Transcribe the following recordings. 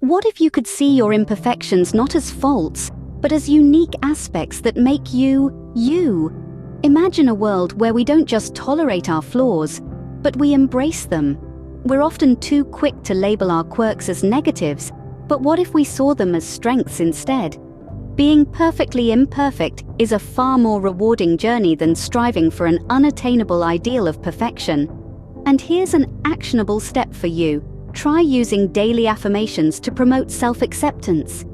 What if you could see your imperfections not as faults, but as unique aspects that make you, you? Imagine a world where we don't just tolerate our flaws, but we embrace them. We're often too quick to label our quirks as negatives, but what if we saw them as strengths instead? Being perfectly imperfect is a far more rewarding journey than striving for an unattainable ideal of perfection. And here's an actionable step for you. Try using daily affirmations to promote self-acceptance.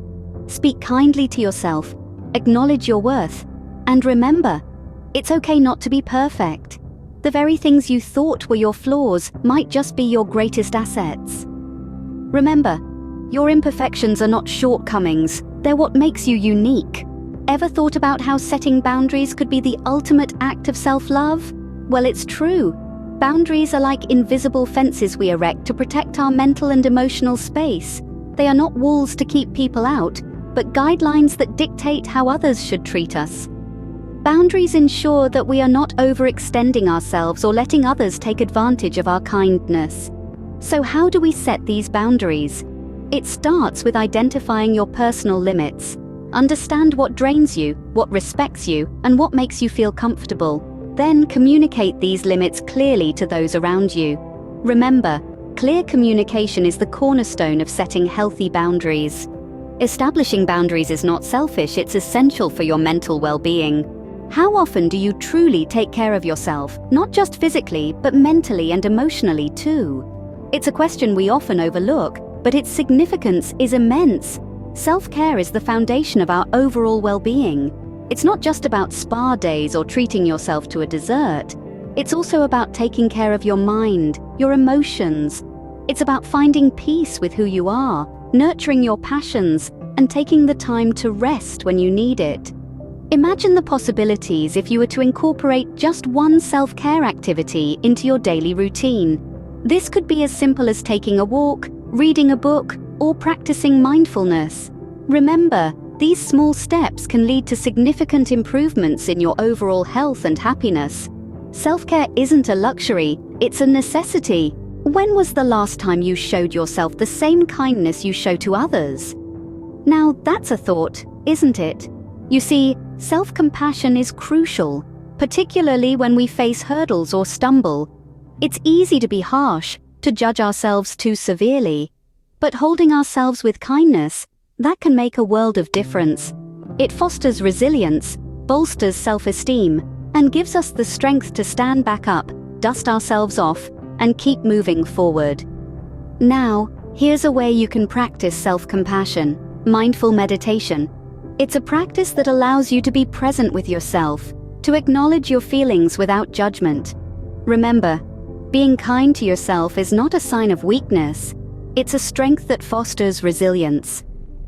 Speak kindly to yourself, acknowledge your worth, and remember, it's okay not to be perfect. The very things you thought were your flaws might just be your greatest assets. Remember, your imperfections are not shortcomings, they're what makes you unique. Ever thought about how setting boundaries could be the ultimate act of self-love? Well, it's true. Boundaries are like invisible fences we erect to protect our mental and emotional space. They are not walls to keep people out, but guidelines that dictate how others should treat us. Boundaries ensure that we are not overextending ourselves or letting others take advantage of our kindness. So how do we set these boundaries? It starts with identifying your personal limits. Understand what drains you, what respects you, and what makes you feel comfortable. Then communicate these limits clearly to those around you. Remember, clear communication is the cornerstone of setting healthy boundaries. Establishing boundaries is not selfish, it's essential for your mental well-being. How often do you truly take care of yourself, not just physically, but mentally and emotionally too? It's a question we often overlook, but its significance is immense. Self-care is the foundation of our overall well-being. It's not just about spa days or treating yourself to a dessert. It's also about taking care of your mind, your emotions. It's about finding peace with who you are, nurturing your passions, and taking the time to rest when you need it. Imagine the possibilities if you were to incorporate just one self-care activity into your daily routine. This could be as simple as taking a walk, reading a book, or practicing mindfulness. Remember, these small steps can lead to significant improvements in your overall health and happiness. Self-care isn't a luxury, it's a necessity. When was the last time you showed yourself the same kindness you show to others? Now that's a thought, isn't it? You see, self-compassion is crucial, particularly when we face hurdles or stumble. It's easy to be harsh, to judge ourselves too severely. But holding ourselves with kindness, that can make a world of difference. It fosters resilience, bolsters self-esteem, and gives us the strength to stand back up, dust ourselves off, and keep moving forward. Now, here's a way you can practice self-compassion: mindful meditation. It's a practice that allows you to be present with yourself, to acknowledge your feelings without judgment. Remember, being kind to yourself is not a sign of weakness. It's a strength that fosters resilience.